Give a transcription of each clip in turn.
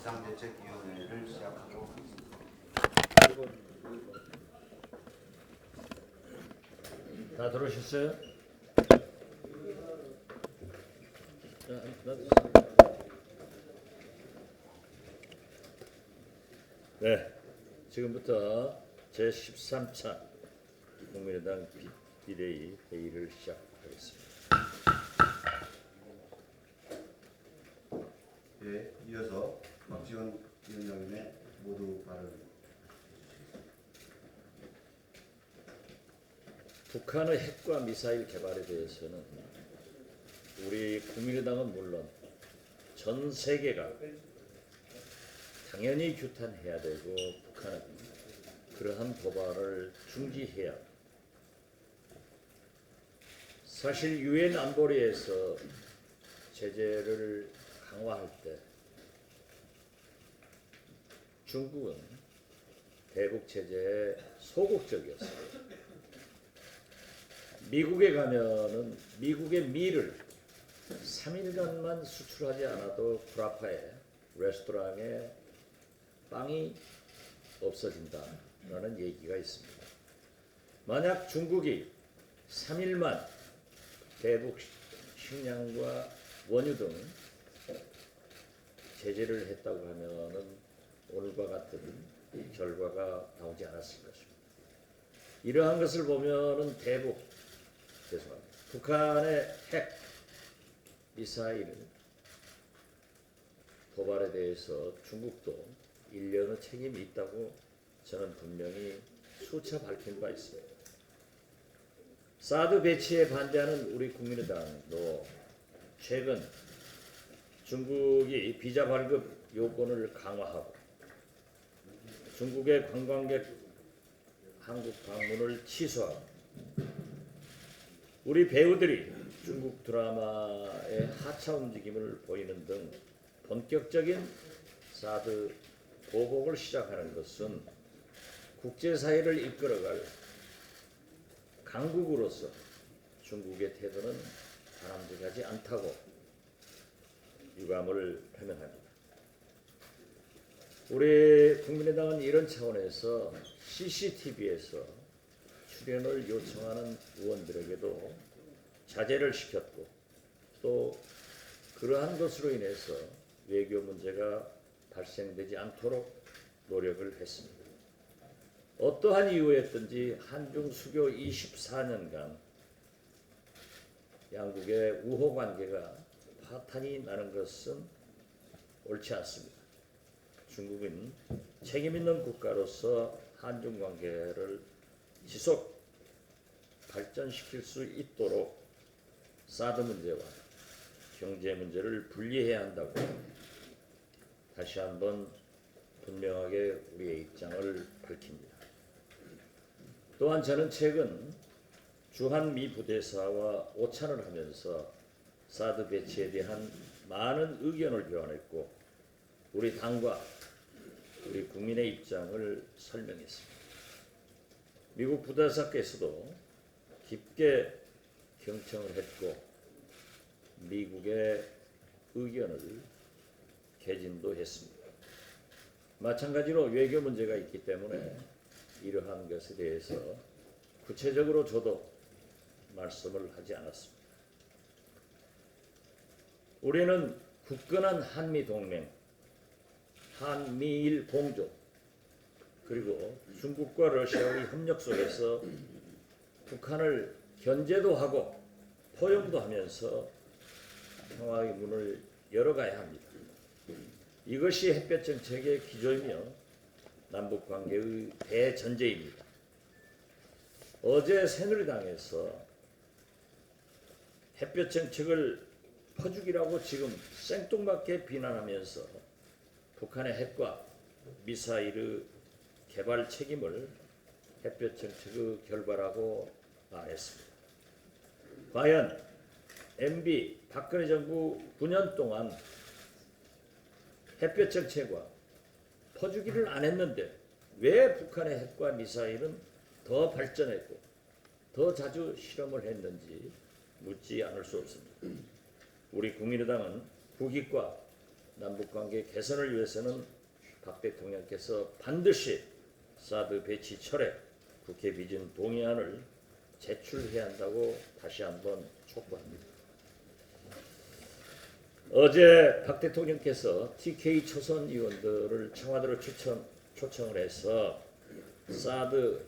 비상대책위원회를 시작하도록 하겠습니다. 다 들어오셨어요? 네, 지금부터 제13차 국민의당 비대위 회의를 시작하겠습니다. 네, 이어서 박지원 위원장님의 모두 발언. 북한의 핵과 미사일 개발에 대해서는 우리 국민의당은 물론 전 세계가 당연히 규탄해야 되고 북한은 그러한 도발을 중지해야 합니다. 사실 유엔 안보리에서 제재를 강화할 때 중국은 대북 제재에 소극적이었어요. 미국에 가면은 미국의 밀을 3일간만 수출하지 않아도 구라파에 레스토랑에 빵이 없어진다라는 얘기가 있습니다. 만약 중국이 3일만 대북 식량과 원유 등 제재를 했다고 하면은 오늘과 같은 결과가 나오지 않았을 것입니다. 이러한 것을 보면은 북한의 핵 미사일 도발에 대해서 중국도 일련의 책임이 있다고 저는 분명히 수차 밝힌 바 있습니다. 사드 배치에 반대하는 우리 국민의당도 최근 중국이 비자 발급 요건을 강화하고 중국의 관광객 한국 방문을 취소하고 우리 배우들이 중국 드라마의 하차 움직임을 보이는 등 본격적인 사드 보복을 시작하는 것은 국제사회를 이끌어갈 강국으로서 중국의 태도는 바람직하지 않다고 유감을 표명합니다. 우리 국민의당은 이런 차원에서 CCTV에서 출연을 요청하는 의원들에게도 자제를 시켰고 또 그러한 것으로 인해서 외교 문제가 발생되지 않도록 노력을 했습니다. 어떠한 이유였든지 한중 수교 24년간 양국의 우호 관계가 파탄이 나는 것은 옳지 않습니다. 중국은 책임 있는 국가로서 한중 관계를 지속 발전시킬 수 있도록 사드 문제와 경제 문제를 분리해야 한다고 다시 한번 분명하게 우리의 입장을 밝힙니다. 또한 저는 최근 주한 미 부대사와 오찬을 하면서 사드 배치에 대한 많은 의견을 교환했고 우리 당과 우리 국민의 입장을 설명했습니다. 미국 부대사께서도 깊게 경청을 했고 미국의 의견을 개진도 했습니다. 마찬가지로 외교 문제가 있기 때문에 이러한 것에 대해서 구체적으로 저도 말씀을 하지 않았습니다. 우리는 굳건한 한미동맹, 한미일 공조, 그리고 중국과 러시아의 협력 속에서 북한을 견제도 하고 포용도 하면서 평화의 문을 열어가야 합니다. 이것이 햇볕 정책의 기조이며 남북 관계의 대전제입니다. 어제 새누리당에서 햇볕 정책을 퍼주기라고 지금 생뚱맞게 비난하면서 북한의 핵과 미사일의 개발 책임을 햇볕 정책의 결과라고 말했습니다. 과연 MB 박근혜 정부 9년 동안 햇볕 정책과 퍼주기를 안 했는데 왜 북한의 핵과 미사일은 더 발전했고 더 자주 실험을 했는지 묻지 않을 수 없습니다. 우리 국민의당은 국익과 남북관계 개선을 위해서는 박 대통령께서 반드시 사드 배치 철회 국회 비준 동의안을 제출해야 한다고 다시 한번 촉구합니다. 어제 박 대통령께서 TK 초선 의원들을 청와대로 초청을 해서 사드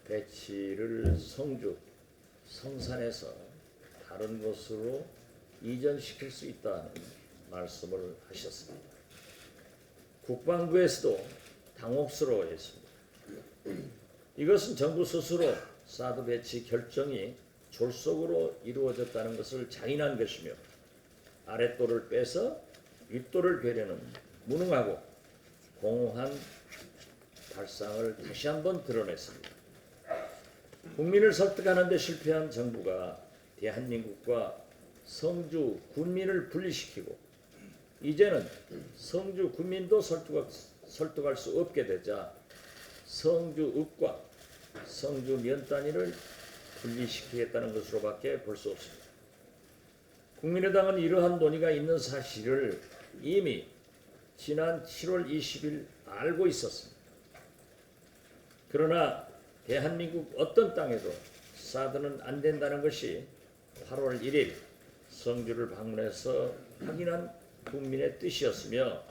배치를 성주, 성산에서 다른 곳으로 이전시킬 수 있다는 말씀을 하셨습니다. 국방부에서도 당혹스러워했습니다. 이것은 정부 스스로 사드 배치 결정이 졸속으로 이루어졌다는 것을 자인한 것이며 아랫도를 빼서 윗도를 베려는 무능하고 공허한 발상을 다시 한번 드러냈습니다. 국민을 설득하는 데 실패한 정부가 대한민국과 성주 군민을 분리시키고 이제는 성주 군민도 설득할 수 없게 되자 성주읍과 성주 면단위를 분리시키겠다는 것으로밖에 볼 수 없습니다. 국민의당은 이러한 논의가 있는 사실을 이미 지난 7월 20일 알고 있었습니다. 그러나 대한민국 어떤 땅에도 사드는 안 된다는 것이 8월 1일 성주를 방문해서 확인한 국민의 뜻이었으며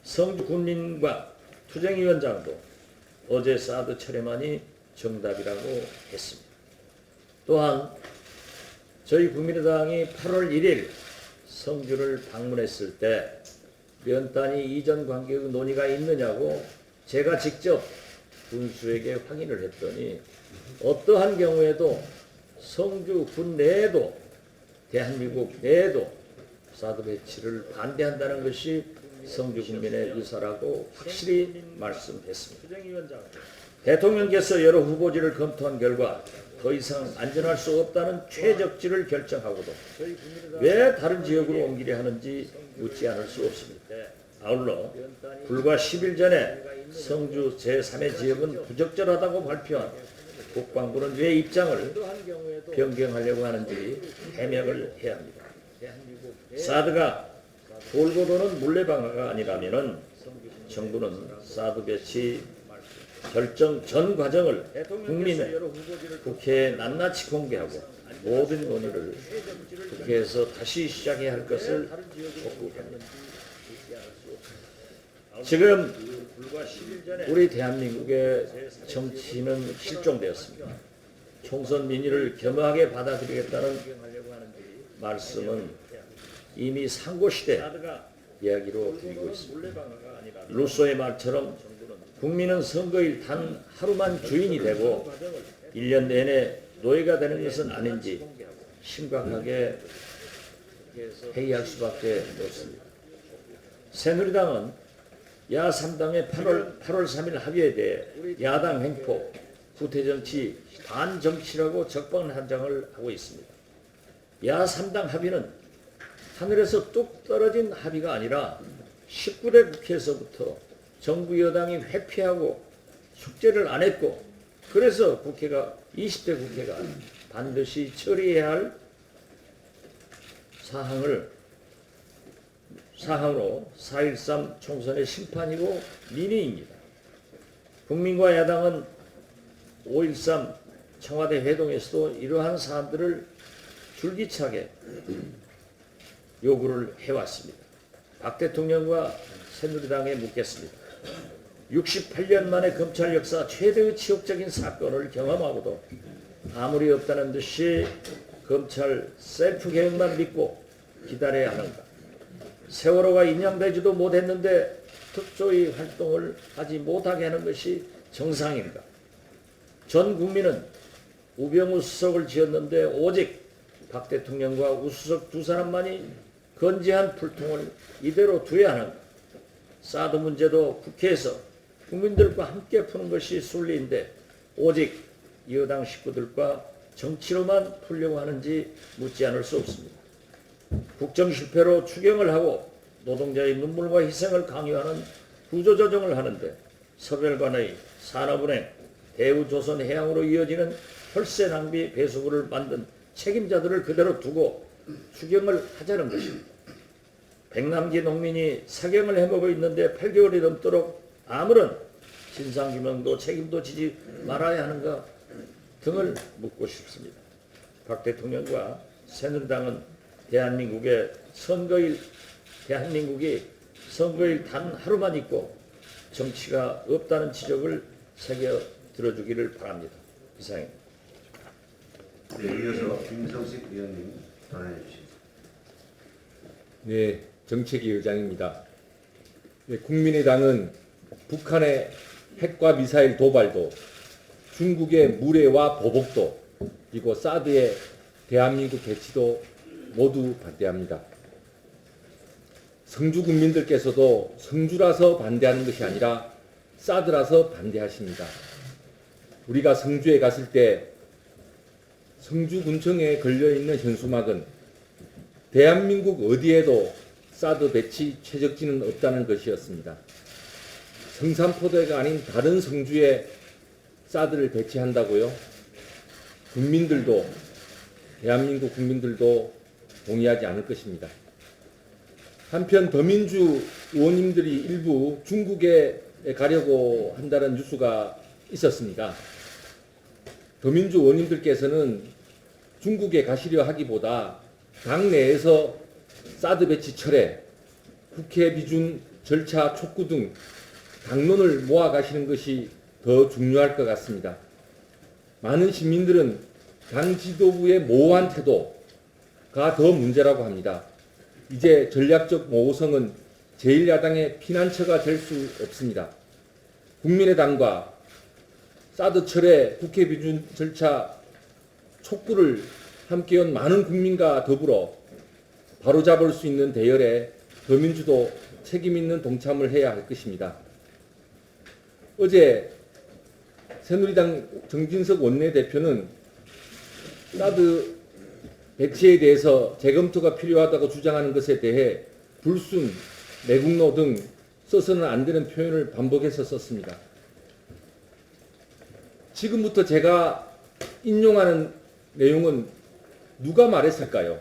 성주 군민과 투쟁위원장도 어제 사드 철회만이 정답이라고 했습니다. 또한 저희 국민의당이 8월 1일 성주를 방문했을 때 면단위 이전 관계의 논의가 있느냐고 제가 직접 군수에게 확인을 했더니 어떠한 경우에도 성주 군 내에도 대한민국 내에도 사드 배치를 반대한다는 것이 성주 국민의 의사라고 확실히 말씀했습니다. 대통령께서 여러 후보지를 검토한 결과 더 이상 안전할 수 없다는 최적지를 결정하고도 왜 다른 지역으로 옮기려 하는지 묻지 않을 수 없습니다. 아울러 불과 10일 전에 성주 제3의 지역은 부적절하다고 발표한 국방부는 왜 입장을 변경하려고 하는지 해명을 해야 합니다. 사드가 돌고 도는 물레방아가 아니라면 정부는 사드 배치 결정 전 과정을 국민의 국회에 낱낱이 공개하고 모든 논의를 국회에서 다시 시작해야 할 것을 촉구합니다. 지금 우리 대한민국의 정치는 실종되었습니다. 총선 민의를 겸허하게 받아들이겠다는 말씀은 이미 상고시대 이야기로 드리고 있습니다. 루소의 말처럼 국민은 선거일 단 하루만 주인이 되고 1년 내내 노예가 되는 것은 아닌지 심각하게 회의할 수밖에 없습니다. 새누리당은 야3당의 8월 3일 합의에 대해 야당 횡포, 후퇴정치, 반정치라고 적반하장을 하고 있습니다. 야3당 합의는 하늘에서 뚝 떨어진 합의가 아니라 19대 국회에서부터 정부 여당이 회피하고 숙제를 안 했고 그래서 국회가 20대 국회가 반드시 처리해야 할 사항으로 4.13 총선의 심판이고 민의입니다. 국민과 야당은 5.13 청와대 회동에서도 이러한 사안들을 줄기차게 요구를 해왔습니다. 박 대통령과 새누리당에 묻겠습니다. 68년 만에 검찰 역사 최대의 치욕적인 사건을 경험하고도 아무리 없다는 듯이 검찰 셀프 개혁만 믿고 기다려야 하는가? 세월호가 인양되지도 못했는데 특조위 활동을 하지 못하게 하는 것이 정상인가? 전 국민은 우병우 수석을 지었는데 오직 박 대통령과 우수석 두 사람만이 건재한 풀통을 이대로 둬야 하는가? 사드 문제도 국회에서 국민들과 함께 푸는 것이 순리인데 오직 여당 식구들과 정치로만 풀려고 하는지 묻지 않을 수 없습니다. 국정 실패로 추경을 하고 노동자의 눈물과 희생을 강요하는 구조조정을 하는데 서별관의 산업은행, 대우조선해양으로 이어지는 혈세 낭비 배수구를 만든 책임자들을 그대로 두고 추경을 하자는 것입니다. 백남기 농민이 사경을 해먹고 있는데 8개월이 넘도록 아무런 진상규명도 책임도 지지 말아야 하는가 등을 묻고 싶습니다. 박 대통령과 새누리당은 대한민국이 선거일 단 하루만 있고 정치가 없다는 지적을 새겨 들어주기를 바랍니다. 이상입니다. 네, 이어서 김성식 의원님 발언해 주시죠. 네, 정책위 의장입니다. 네, 국민의당은 북한의 핵과 미사일 도발도, 중국의 무례와 보복도, 그리고 사드의 대한민국 배치도 모두 반대합니다. 성주 국민들께서도 성주라서 반대하는 것이 아니라 사드라서 반대하십니다. 우리가 성주에 갔을 때 성주군청에 걸려있는 현수막은 대한민국 어디에도 사드 배치 최적지는 없다는 것이었습니다. 성산포대가 아닌 다른 성주에 사드를 배치한다고요? 국민들도, 대한민국 국민들도 동의하지 않을 것입니다. 한편 더민주 의원님들이 일부 중국에 가려고 한다는 뉴스가 있었습니다. 더민주 의원님들께서는 중국에 가시려 하기보다 당 내에서 사드 배치 철회, 국회 비준 절차 촉구 등 당론을 모아가시는 것이 더 중요할 것 같습니다. 많은 시민들은 당 지도부의 모호한 태도가 더 문제라고 합니다. 이제 전략적 모호성은 제1야당의 피난처가 될 수 없습니다. 국민의당과 사드 철회 국회 비준 절차 촉구를 함께한 많은 국민과 더불어 바로잡을 수 있는 대열에 더민주도 책임있는 동참을 해야 할 것입니다. 어제 새누리당 정진석 원내대표는 사드 배치에 대해서 재검토가 필요하다고 주장하는 것에 대해 불순, 매국노 등 써서는 안 되는 표현을 반복해서 썼습니다. 지금부터 제가 인용하는 내용은 누가 말했을까요?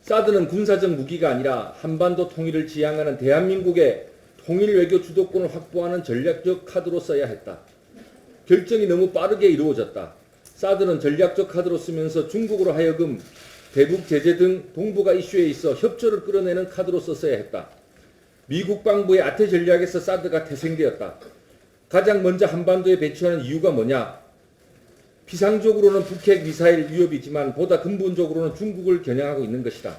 사드는 군사적 무기가 아니라 한반도 통일을 지향하는 대한민국의 통일 외교 주도권을 확보하는 전략적 카드로 써야 했다. 결정이 너무 빠르게 이루어졌다. 사드는 전략적 카드로 쓰면서 중국으로 하여금 대북 제재 등 동북아 이슈에 있어 협조를 끌어내는 카드로 썼어야 했다. 미 국방부의 아태 전략에서 사드가 태생되었다. 가장 먼저 한반도에 배치하는 이유가 뭐냐? 피상적으로는 북핵 미사일 위협이지만 보다 근본적으로는 중국을 겨냥하고 있는 것이다.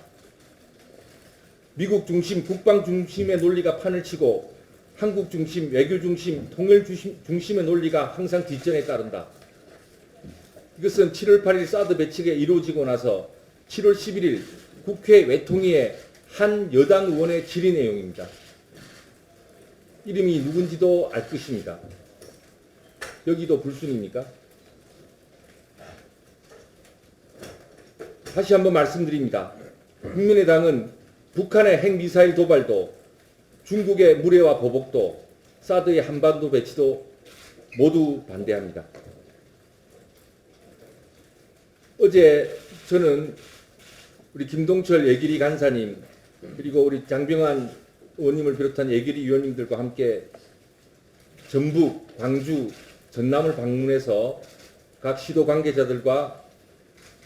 미국 중심, 국방 중심의 논리가 판을 치고 한국 중심, 외교 중심, 통일 중심의 논리가 항상 뒷전에 따른다. 이것은 7월 8일 사드 배치가 이루어지고 나서 7월 11일 국회 외통위의 한 여당 의원의 질의 내용입니다. 이름이 누군지도 알 것입니다. 여기도 불순입니까? 다시 한번 말씀드립니다. 국민의당은 북한의 핵미사일 도발도, 중국의 무례와 보복도, 사드의 한반도 배치도 모두 반대합니다. 어제 저는 우리 김동철 예길이 간사님 그리고 우리 장병환 의원님을 비롯한 예길이 위원님들과 함께 전북, 광주, 전남을 방문해서 각 시도 관계자들과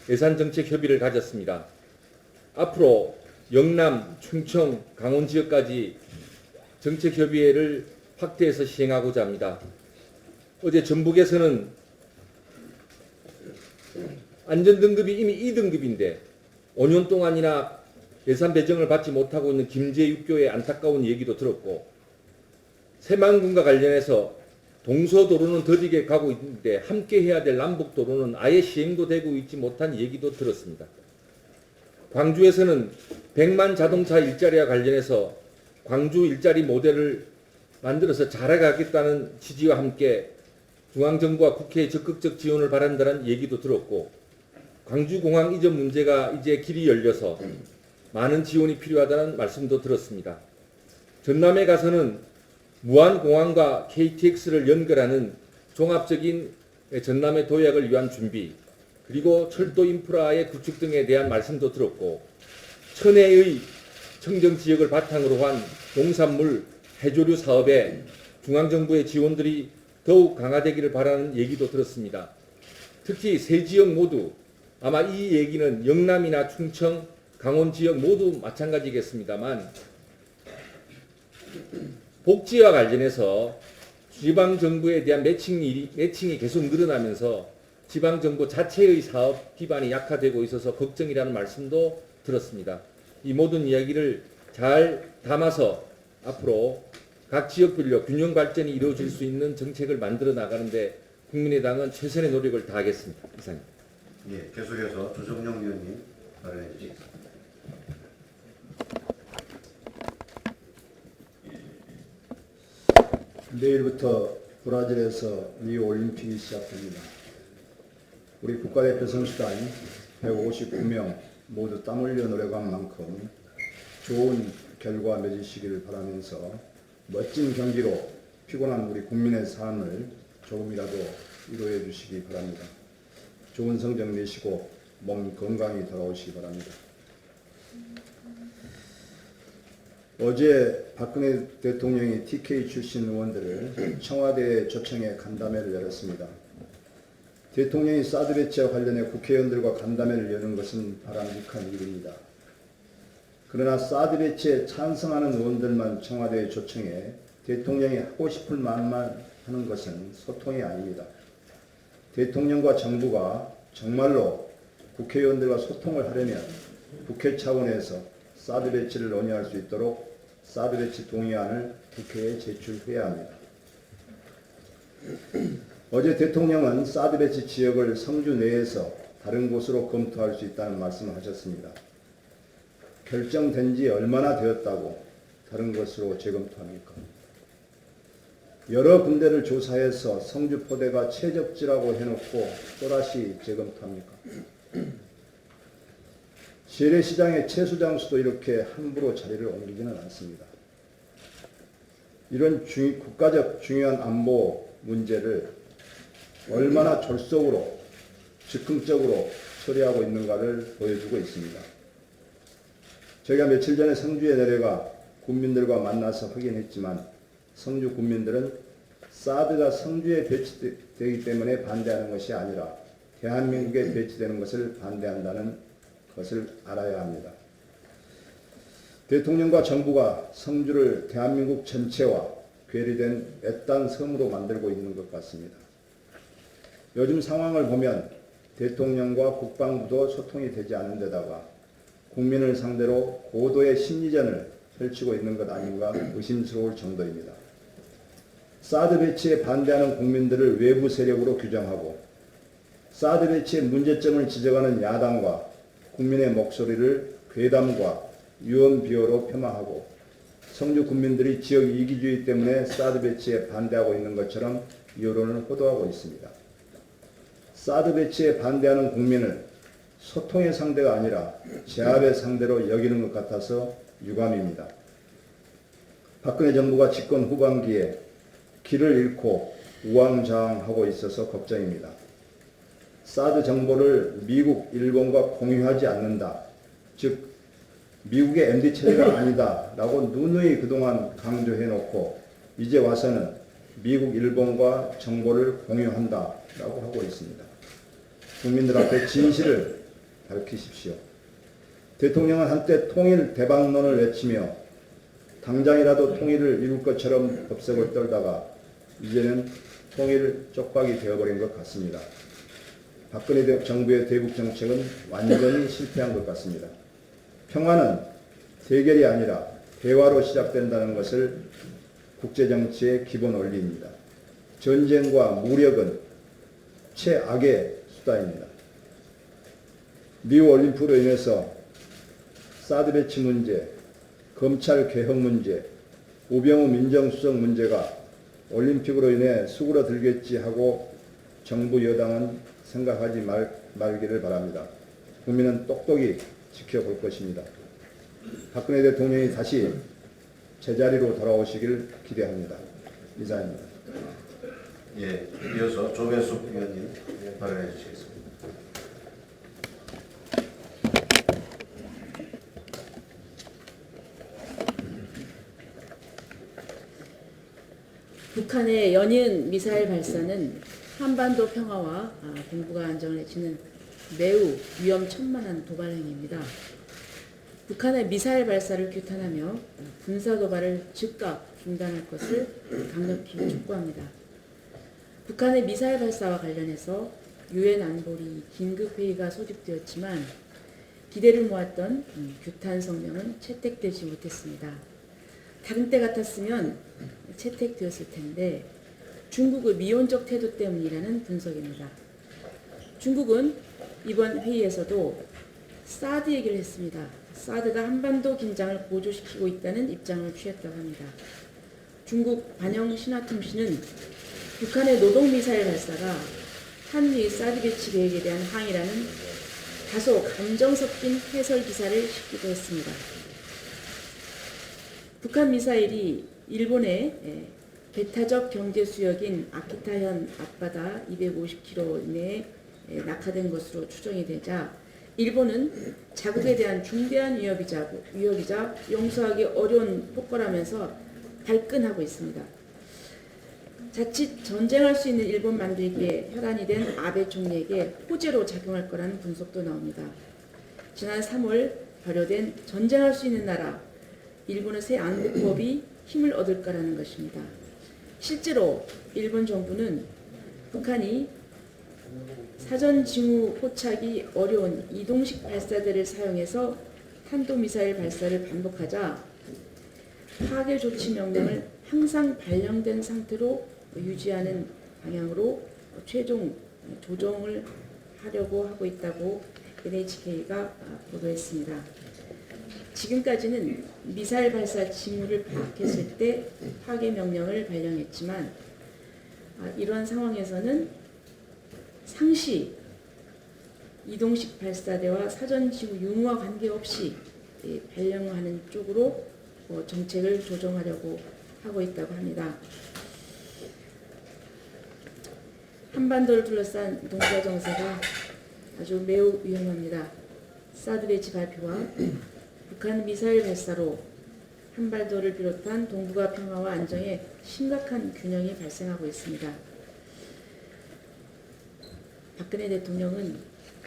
예산정책 협의를 가졌습니다. 앞으로 영남, 충청, 강원 지역까지 정책협의회를 확대해서 시행하고자 합니다. 어제 전북에서는 안전등급이 이미 2등급인데 5년 동안이나 예산 배정을 받지 못하고 있는 김제육교의 안타까운 얘기도 들었고, 새만금과 관련해서 동서도로는 더디게 가고 있는데 함께 해야 될 남북도로는 아예 시행도 되고 있지 못한 얘기도 들었습니다. 광주에서는 100만 자동차 일자리와 관련해서 광주 일자리 모델을 만들어서 잘해가겠다는 취지와 함께 중앙정부와 국회의 적극적 지원을 바란다는 얘기도 들었고, 광주공항 이전 문제가 이제 길이 열려서 많은 지원이 필요하다는 말씀도 들었습니다. 전남에 가서는 무안공항과 KTX를 연결하는 종합적인 전남의 도약을 위한 준비, 그리고 철도 인프라의 구축 등에 대한 말씀도 들었고, 천혜의 청정 지역을 바탕으로 한 농산물 해조류 사업에 중앙정부의 지원들이 더욱 강화되기를 바라는 얘기도 들었습니다. 특히 세 지역 모두 아마 이 얘기는 영남이나 충청, 강원 지역 모두 마찬가지겠습니다만 복지와 관련해서 지방정부에 대한 매칭이 계속 늘어나면서 지방정부 자체의 사업 기반이 약화되고 있어서 걱정이라는 말씀도 들었습니다. 이 모든 이야기를 잘 담아서 앞으로 각 지역별로 균형 발전이 이루어질 수 있는 정책을 만들어 나가는데 국민의당은 최선의 노력을 다하겠습니다. 이상입니다. 예, 계속해서 조정용 의원님 발언해 주시겠습니다. 내일부터 브라질에서 리우 올림픽이 시작됩니다. 우리 국가대표 선수단 159명 모두 땀 흘려 노력한 만큼 좋은 결과 맺으시기를 바라면서 멋진 경기로 피곤한 우리 국민의 삶을 조금이라도 위로해 주시기 바랍니다. 좋은 성적 내시고 몸 건강히 돌아오시기 바랍니다. 어제 박근혜 대통령이 TK 출신 의원들을 청와대에 초청해 간담회를 열었습니다. 대통령이 사드 배치와 관련해 국회의원들과 간담회를 여는 것은 바람직한 일입니다. 그러나 사드 배치에 찬성하는 의원들만 청와대에 초청해 대통령이 하고 싶을 말만 하는 것은 소통이 아닙니다. 대통령과 정부가 정말로 국회의원들과 소통을 하려면 국회 차원에서 사드 배치를 논의할 수 있도록 사드 배치 동의안을 국회에 제출해야 합니다. 어제 대통령은 사드 배치 지역을 성주 내에서 다른 곳으로 검토할 수 있다는 말씀을 하셨습니다. 결정된 지 얼마나 되었다고 다른 것으로 재검토합니까? 여러 군데를 조사해서 성주 포대가 최적지라고 해놓고 또다시 재검토합니까? 재래시장의 채수장수도 이렇게 함부로 자리를 옮기지는 않습니다. 이런 국가적 중요한 안보 문제를 얼마나 졸속으로 즉흥적으로 처리하고 있는가를 보여주고 있습니다. 저희가 며칠 전에 성주에 내려가 국민들과 만나서 확인했지만 성주 국민들은 사드가 성주에 배치되기 때문에 반대하는 것이 아니라 대한민국에 배치되는 것을 반대한다는 것을 알아야 합니다. 대통령과 정부가 성주를 대한민국 전체와 괴리된 외딴 섬으로 만들고 있는 것 같습니다. 요즘 상황을 보면 대통령과 국방부도 소통이 되지 않은 데다가 국민을 상대로 고도의 심리전을 펼치고 있는 것 아닌가 의심스러울 정도입니다. 사드 배치에 반대하는 국민들을 외부 세력으로 규정하고 사드 배치의 문제점을 지적하는 야당과 국민의 목소리를 괴담과 유언비어로 폄하하고 성주 국민들이 지역 이기주의 때문에 사드 배치에 반대하고 있는 것처럼 여론을 호도하고 있습니다. 사드 배치에 반대하는 국민을 소통의 상대가 아니라 제압의 상대로 여기는 것 같아서 유감입니다. 박근혜 정부가 집권 후반기에 길을 잃고 우왕좌왕하고 있어서 걱정입니다. 사드 정보를 미국, 일본과 공유하지 않는다. 즉 미국의 MD체제가 아니다 라고 누누이 그동안 강조해놓고 이제 와서는 미국, 일본과 정보를 공유한다 라고 하고 있습니다. 국민들 앞에 진실을 밝히십시오. 대통령은 한때 통일 대박론을 외치며 당장이라도 통일을 이룰 것처럼 법석을 떨다가 이제는 통일 쪽박이 되어버린 것 같습니다. 박근혜 정부의 대북 정책은 완전히 실패한 것 같습니다. 평화는 대결이 아니라 대화로 시작된다는 것을 국제정치의 기본 원리입니다. 전쟁과 무력은 최악의 수단입니다. 리우 올림픽으로 인해서 사드 배치 문제, 검찰 개혁 문제, 우병우 민정수석 문제가 올림픽으로 인해 수그러들겠지 하고 정부 여당은 생각하지 말기를 바랍니다. 국민은 똑똑히 지켜볼 것입니다. 박근혜 대통령이 다시 제자리로 돌아오시길 기대합니다. 이상입니다. 예, 이어서 조배숙 의원님 발언해 주시겠습니다. 북한의 연이은 미사일 발사는 한반도 평화와 동북아 안정을 해치는 매우 위험천만한 도발 행위입니다. 북한의 미사일 발사를 규탄하며 군사 도발을 즉각 중단할 것을 강력히 촉구합니다. 북한의 미사일 발사와 관련해서 유엔 안보리 긴급회의가 소집되었지만 기대를 모았던 규탄 성명은 채택되지 못했습니다. 다른 때 같았으면 채택되었을 텐데 중국의 미온적 태도 때문이라는 분석입니다. 중국은 이번 회의에서도 사드 얘기를 했습니다. 사드가 한반도 긴장을 고조시키고 있다는 입장을 취했다고 합니다. 중국 반영 신화통신은 북한의 노동미사일 발사가 한미 사드 배치 계획에 대한 항의라는 다소 감정 섞인 해설 기사를 싣기도 했습니다. 북한 미사일이 일본의 배타적 경제 수역인 아키타현 앞바다 250km 이내에 낙하된 것으로 추정이 되자 일본은 자국에 대한 중대한 위협이자 용서하기 어려운 폭거라면서 발끈하고 있습니다. 자칫 전쟁할 수 있는 일본 만들기에 혈안이 된 아베 총리에게 호재로 작용할 거라는 분석도 나옵니다. 지난 3월 발효된 전쟁할 수 있는 나라 일본의 새 안보법이 힘을 얻을까라는 것입니다. 실제로 일본 정부는 북한이 사전 징후 포착이 어려운 이동식 발사대를 사용해서 탄도미사일 발사를 반복하자 파괴 조치 명령을 항상 발령된 상태로 유지하는 방향으로 최종 조정을 하려고 하고 있다고 NHK가 보도했습니다. 지금까지는 미사일 발사 징후를 파악했을 때 파괴 명령을 발령했지만 이러한 상황에서는 상시 이동식 발사대와 사전 징후 유무와 관계없이 발령하는 쪽으로 정책을 조정하려고 하고 있다고 합니다. 한반도를 둘러싼 동북아 정세가 아주 매우 위험합니다. 사드 배치 발표와 북한 미사일 발사로 한반도를 비롯한 동북아 평화와 안정에 심각한 균형이 발생하고 있습니다. 박근혜 대통령은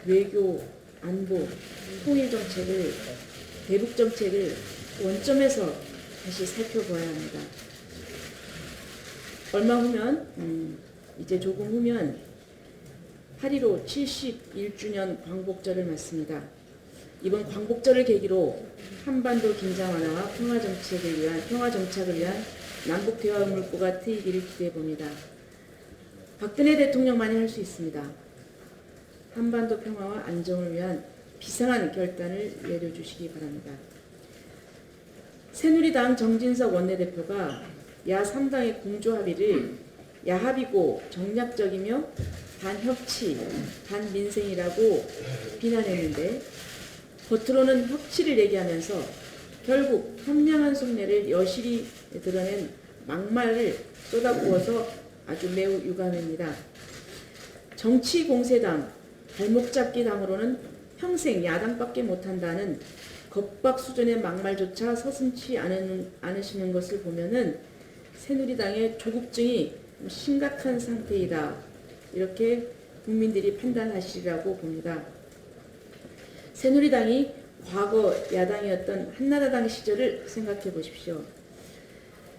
외교, 안보, 통일 정책을, 대북 정책을 원점에서 다시 살펴봐야 합니다. 얼마 후면 이제 조금 후면 8.15 71주년 광복절을 맞습니다. 이번 광복절을 계기로 한반도 긴장 완화와 평화 정착을 위한 남북 대화 물꼬가 트이기를 기대해 봅니다. 박근혜 대통령만이 할 수 있습니다. 한반도 평화와 안정을 위한 비상한 결단을 내려주시기 바랍니다. 새누리당 정진석 원내대표가 야3당의 공조 합의를 야합이고 정략적이며 반협치, 반민생이라고 비난했는데 겉으로는 협치를 얘기하면서 결국 현명한 속내를 여실히 드러낸 막말을 쏟아부어서 아주 매우 유감입니다. 정치공세당, 발목잡기 당으로는 평생 야당밖에 못한다는 겁박 수준의 막말조차 서슴지 않으시는 것을 보면은 새누리당의 조급증이 심각한 상태이다. 이렇게 국민들이 판단하시리라고 봅니다. 새누리당이 과거 야당이었던 한나라당 시절을 생각해 보십시오.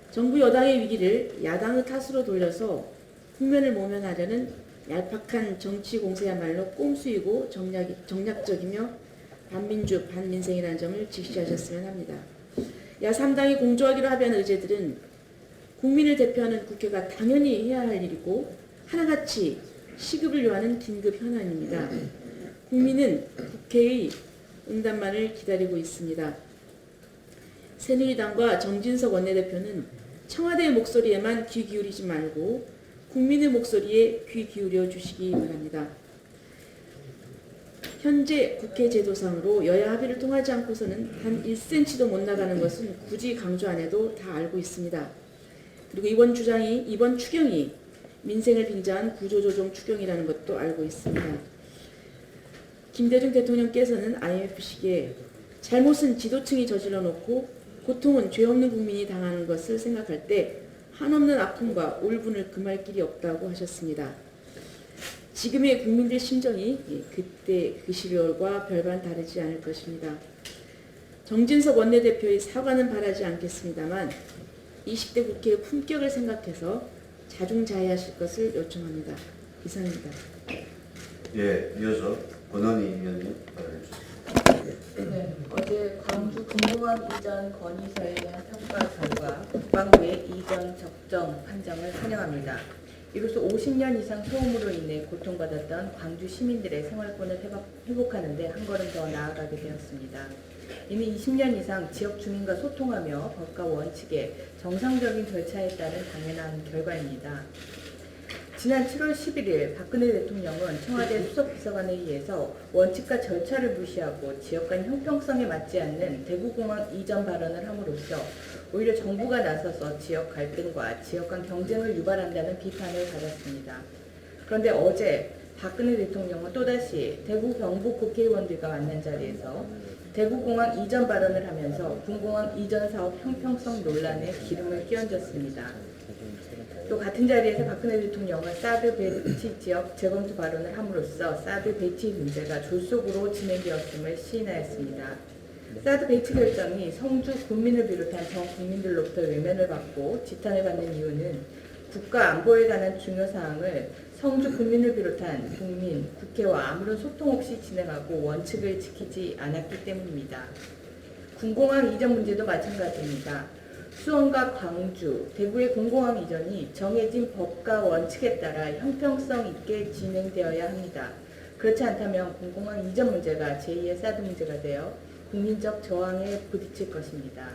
정부 여당의 위기를 야당의 탓으로 돌려서 국면을 모면하려는 얄팍한 정치 공세야말로 꼼수이고 정략적이며 반민주, 반민생이라는 점을 직시하셨으면 합니다. 야3당이 공조하기로 합의한 의제들은 국민을 대표하는 국회가 당연히 해야 할 일이고 하나같이 시급을 요하는 긴급 현안입니다. 국민은 국회의 응답만을 기다리고 있습니다. 새누리당과 정진석 원내대표는 청와대의 목소리에만 귀 기울이지 말고 국민의 목소리에 귀 기울여 주시기 바랍니다. 현재 국회 제도상으로 여야 합의를 통하지 않고서는 단 1cm도 못 나가는 것은 굳이 강조 안 해도 다 알고 있습니다. 그리고 이번 추경이 민생을 빙자한 구조조정 추경이라는 것도 알고 있습니다. 김대중 대통령께서는 IMF 시기에 잘못은 지도층이 저질러 놓고 고통은 죄 없는 국민이 당하는 것을 생각할 때 한없는 아픔과 울분을 금할 길이 없다고 하셨습니다. 지금의 국민들 심정이 그때 그 시절과 별반 다르지 않을 것입니다. 정진석 원내대표의 사과는 바라지 않겠습니다만 20대 국회의 품격을 생각해서 자중자애하실 것을 요청합니다. 이상입니다. 예, 이어서 권은희 위원님 발언해 주십시오. 네, 어제 광주 군공항 이전 건의서에 대한 평가 결과 국방부의 이전 적정 판정을 환영합니다. 이로써 50년 이상 소음으로 인해 고통받았던 광주 시민들의 생활권을 회복하는 데 한 걸음 더 나아가게 되었습니다. 이미 20년 이상 지역 주민과 소통하며 법과 원칙에 정상적인 절차에 따른 당연한 결과입니다. 지난 7월 11일 박근혜 대통령은 청와대 수석비서관에 의해서 원칙과 절차를 무시하고 지역 간 형평성에 맞지 않는 대구공항 이전 발언을 함으로써 오히려 정부가 나서서 지역 갈등과 지역 간 경쟁을 유발한다는 비판을 받았습니다. 그런데 어제 박근혜 대통령은 또다시 대구 경북 국회의원들과 만난 자리에서 대구공항 이전 발언을 하면서 군공항 이전 사업 형평성 논란에 기름을 끼얹었습니다. 또 같은 자리에서 박근혜 대통령은 사드 배치 지역 재검토 발언을 함으로써 사드 배치 문제가 졸속으로 진행되었음을 시인하였습니다. 사드 배치 결정이 성주 군민을 비롯한 전 국민들로부터 외면을 받고 지탄을 받는 이유는 국가 안보에 관한 중요 사항을 성주 군민을 비롯한 국민, 국회와 아무런 소통 없이 진행하고 원칙을 지키지 않았기 때문입니다. 군공항 이전 문제도 마찬가지입니다. 수원과 광주, 대구의 공공항 이전이 정해진 법과 원칙에 따라 형평성 있게 진행되어야 합니다. 그렇지 않다면 공공항 이전 문제가 제2의 사드 문제가 되어 국민적 저항에 부딪힐 것입니다.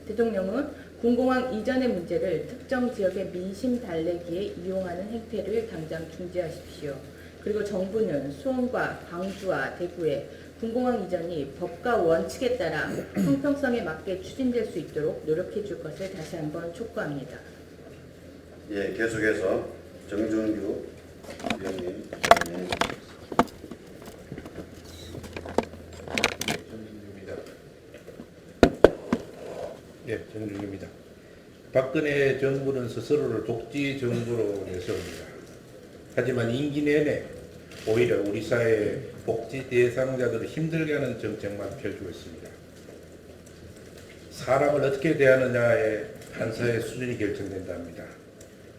대통령은 공공항 이전의 문제를 특정 지역의 민심 달래기에 이용하는 행태를 당장 중지하십시오. 그리고 정부는 수원과 광주와 대구에 군공항 이전이 법과 원칙에 따라 형평성에 맞게 추진될 수 있도록 노력해 줄 것을 다시 한번 촉구합니다. 예, 계속해서 정준규 위원님 발언해 주십시오. 네, 정준입니다. 박근혜 정부는 스스로를 독재 정부로 내세웁니다. 하지만 임기 내내 오히려 우리 사회의 복지 대상자들을 힘들게 하는 정책만 펼치고 있습니다. 사람을 어떻게 대하느냐에 한 사회의 수준이 결정된답니다.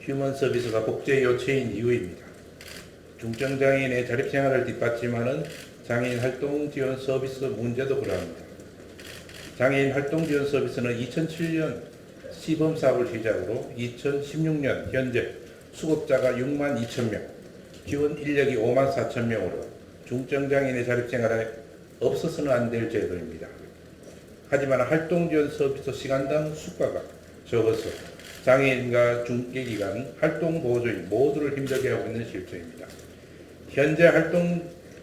휴먼 서비스가 국제 요체인 이유입니다. 중증장애인의 자립생활을 뒷받침하는 장애인 활동 지원 서비스 문제도 그러합니다. 장애인 활동 지원 서비스는 2007년 시범 사업을 시작으로 2016년 현재 수급자가 6만 2천 명, 지원 인력이 5만 4천 명으로 중증장애인의 자립생활에 없어서는 안 될 제도입니다. 하지만 활동 지원 서비스 시간당 수가가 적어서 장애인과 중계기관, 활동 보조인 모두를 힘들게 하고 있는 실정입니다. 현재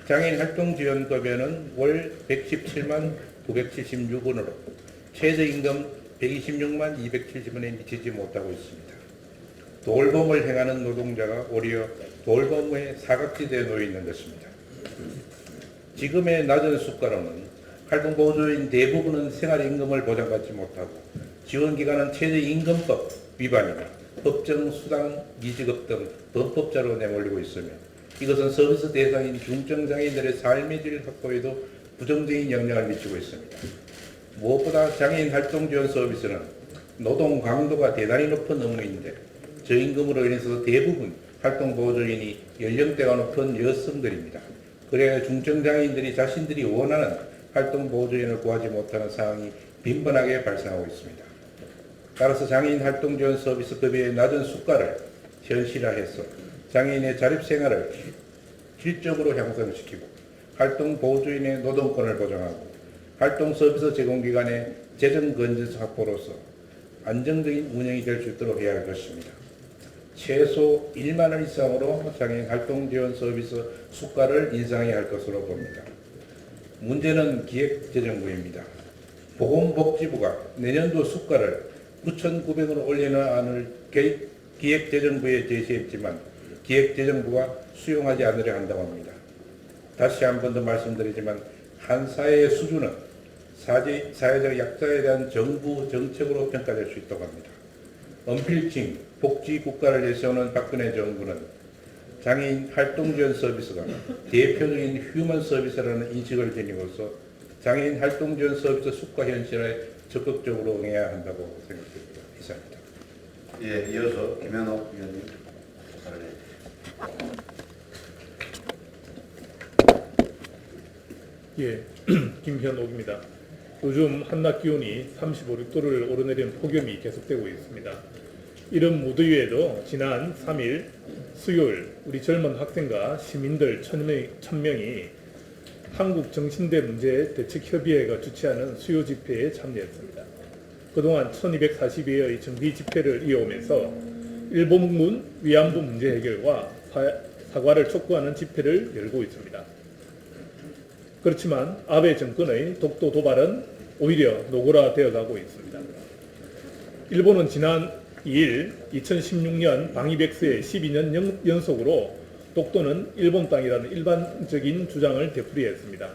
장애인 활동 지원 급여는 월 117만 976원으로 최저임금 126만 270원에 미치지 못하고 있습니다. 돌봄을 행하는 노동자가 오히려 돌봄의 사각지대에 놓여 있는 것입니다. 지금의 낮은 수가로는 활동보조인 대부분은 생활임금을 보장받지 못하고 지원기관은 최저임금법 위반이나 법정수당 미지급 등 범법자로 내몰리고 있으며 이것은 서비스 대상인 중증장애인들의 삶의 질 확보에도 부정적인 영향을 미치고 있습니다. 무엇보다 장애인 활동 지원 서비스는 노동 강도가 대단히 높은 업무인데 저임금으로 인해서 대부분 활동 보조인이 연령대가 높은 여성들입니다. 그래야 중증장애인들이 자신들이 원하는 활동 보조인을 구하지 못하는 상황이 빈번하게 발생하고 있습니다. 따라서 장애인 활동 지원 서비스 급여의 낮은 수가를 현실화해서 장애인의 자립생활을 질적으로 향상시키고 활동 보조인의 노동권을 보장하고 활동 서비스 제공기관의 재정 건전성 확보로서 안정적인 운영이 될 수 있도록 해야 할 것입니다. 최소 1만 원 이상으로 장애인 활동 지원 서비스 수가를 인상해야 할 것으로 봅니다. 문제는 기획재정부입니다. 보건복지부가 내년도 수가를 9,900원으로 올리는 안을 기획재정부에 제시했지만 기획재정부가 수용하지 않으려 한다고 합니다. 다시 한 번 더 말씀드리지만 한 사회의 수준은 사회적 약자에 대한 정부 정책으로 평가될 수 있다고 합니다. 언필칭 복지 국가를 내세우는 박근혜 정부는 장애인 활동 지원 서비스가 대표적인 휴먼 서비스라는 인식을 지니고서 장애인 활동 지원 서비스 수가 현실에 적극적으로 응해야 한다고 생각됩니다. 이상입니다. 예, 이어서 김현옥 위원님 발언해 주십시오. 예, 김현옥입니다. 요즘 한낮 기온이 35, 6도를 오르내리는 폭염이 계속되고 있습니다. 이런 무더위에도 지난 3일 수요일 우리 젊은 학생과 시민들 1000명이 한국정신대 문제대책협의회가 주최하는 수요 집회에 참여했습니다. 그동안 1240여의 정기 집회를 이어오면서 일본군 위안부 문제 해결과 사과를 촉구하는 집회를 열고 있습니다. 그렇지만 아베 정권의 독도 도발은 오히려 노골화되어 가고 있습니다. 일본은 지난 2일 2016년 방위백서에 12년 연속으로 독도는 일본 땅이라는 일반적인 주장을 되풀이했습니다.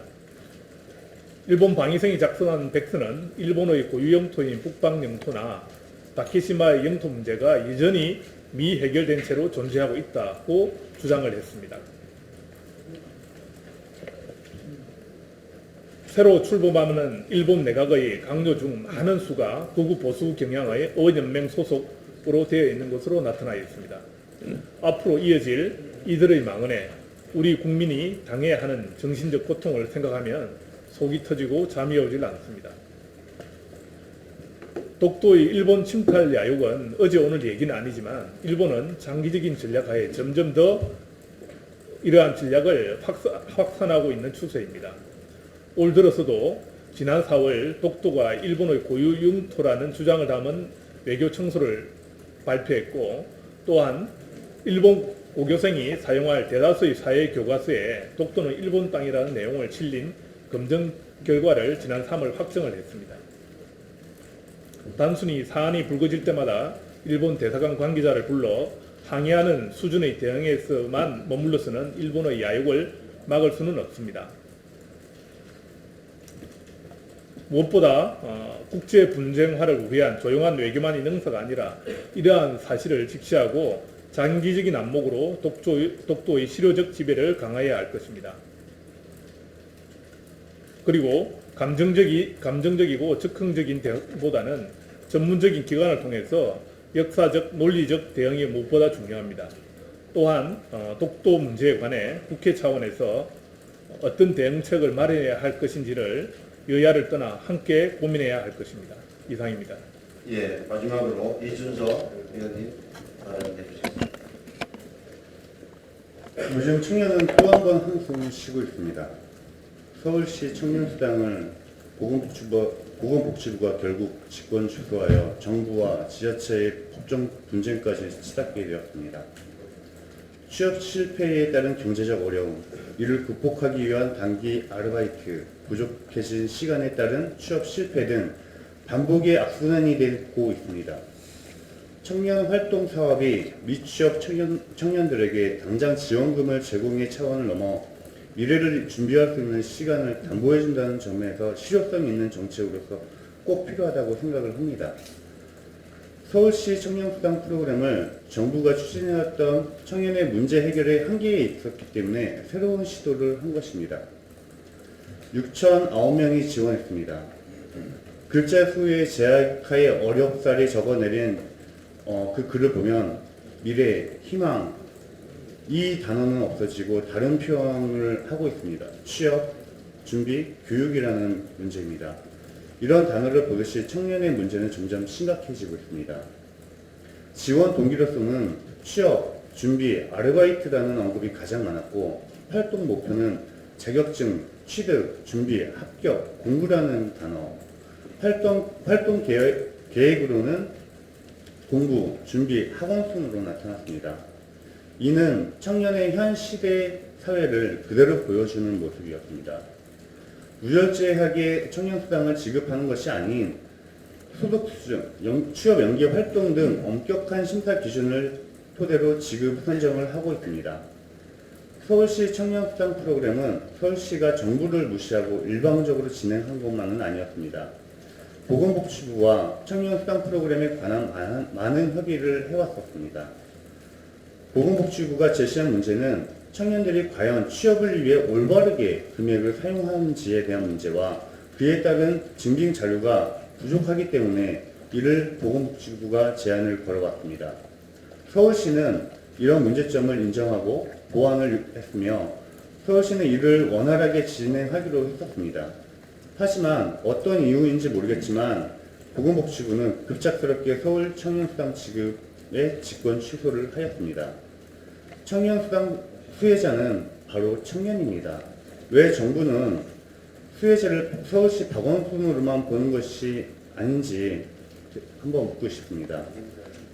일본 방위성이 작성한 백서는 일본의 고유 영토인 북방 영토나 다케시마의 영토 문제가 여전히 미해결된 채로 존재하고 있다고 주장을 했습니다. 새로 출범하는 일본 내각의 강요 중 많은 수가 극우 보수 경향의 의원연맹 소속으로 되어 있는 것으로 나타나 있습니다. 앞으로 이어질 이들의 망언에 우리 국민이 당해야 하는 정신적 고통을 생각하면 속이 터지고 잠이 오질 않습니다. 독도의 일본 침탈 야욕은 어제 오늘 얘기는 아니지만 일본은 장기적인 전략하에 점점 더 이러한 전략을 확산하고 있는 추세입니다. 올 들어서도 지난 4월 독도가 일본의 고유 영토라는 주장을 담은 외교 청서를 발표했고 또한 일본 고교생이 사용할 대다수의 사회 교과서에 독도는 일본 땅이라는 내용을 실린 검증 결과를 지난 3월 확정을 했습니다. 단순히 사안이 불거질 때마다 일본 대사관 관계자를 불러 항의하는 수준의 대응에서만 머물러서는 일본의 야욕을 막을 수는 없습니다. 무엇보다 국제 분쟁화를 우회한 조용한 외교만이 능사가 아니라 이러한 사실을 직시하고 장기적인 안목으로 독도의 실효적 지배를 강화해야 할 것입니다. 그리고 감정적이고 즉흥적인 대응보다는 전문적인 기관을 통해서 역사적, 논리적 대응이 무엇보다 중요합니다. 또한 독도 문제에 관해 국회 차원에서 어떤 대응책을 마련해야 할 것인지를 여야를 떠나 함께 고민해야 할 것입니다. 이상입니다. 예, 마지막으로 이준석 위원님 발언해 주시겠습니다. 요즘 청년은 또 한 번 한숨을 쉬고 있습니다. 서울시 청년수당을 보건복지부가 결국 직권 취소하여 정부와 지자체의 법정 분쟁까지 치닫게 되었습니다. 취업 실패에 따른 경제적 어려움, 이를 극복하기 위한 단기 아르바이트, 부족해진 시간에 따른 취업 실패 등 반복의 악순환이 되고 있습니다. 청년 활동 사업이 미취업 청년들에게 당장 지원금을 제공의 차원을 넘어 미래를 준비할 수 있는 시간을 담보해준다는 점에서 실효성 있는 정책으로서 꼭 필요하다고 생각을 합니다. 서울시 청년수당 프로그램을 정부가 추진해왔던 청년의 문제 해결의 한계에 있었기 때문에 새로운 시도를 한 것입니다. 6,009명이 지원했습니다. 글자 수의 제약하에 어렵사리 적어내린 그 글을 보면 미래, 희망, 이 단어는 없어지고 다른 표현을 하고 있습니다. 취업, 준비, 교육이라는 문제입니다. 이런 단어를 보듯이 청년의 문제는 점점 심각해지고 있습니다. 지원 동기로서는 취업, 준비, 아르바이트라는 언급이 가장 많았고 활동 목표는 자격증, 취득, 준비, 합격, 공부라는 단어, 활동 계획으로는 공부, 준비, 학원 순으로 나타났습니다. 이는 청년의 현 시대 사회를 그대로 보여주는 모습이었습니다. 무절제하게 청년수당을 지급하는 것이 아닌 소득 수준, 취업 연계 활동 등 엄격한 심사 기준을 토대로 지급 선정을 하고 있습니다. 서울시 청년수당 프로그램은 서울시가 정부를 무시하고 일방적으로 진행한 것만은 아니었습니다. 보건복지부와 청년수당 프로그램에 관한 많은 협의를 해왔었습니다. 보건복지부가 제시한 문제는 청년들이 과연 취업을 위해 올바르게 금액을 사용하는지에 대한 문제와 그에 따른 증빙 자료가 부족하기 때문에 이를 보건복지부가 제안을 걸어왔습니다. 서울시는 이런 문제점을 인정하고 보완을 했으며 서울시는 이를 원활하게 진행하기로 했었습니다. 하지만 어떤 이유인지 모르겠지만 보건복지부는 급작스럽게 서울 청년수당 지급의 직권 취소를 하였습니다. 청년수당 수혜자는 바로 청년입니다. 왜 정부는 수혜자를 서울시 박원순으로만 보는 것이 아닌지 한번 묻고 싶습니다.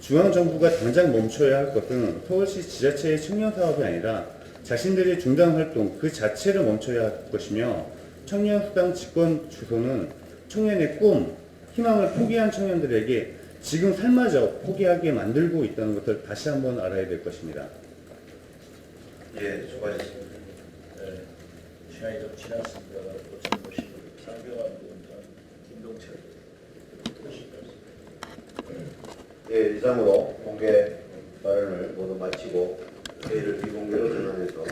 중앙정부가 당장 멈춰야 할 것은 서울시 지자체의 청년사업이 아니라 자신들의 중단활동 그 자체를 멈춰야 할 것이며 청년수당 직권 취소는 청년의 꿈, 희망을 포기한 청년들에게 지금 삶마저 포기하게 만들고 있다는 것을 다시 한번 알아야 될 것입니다. 예, 수고하셨습니다. 시간이 좀 지났습니다. 고참 모시고 상병환 위원장, 김동철 예, 이상으로 공개 발언을 모두 마치고 회의를 비공개로 전환해서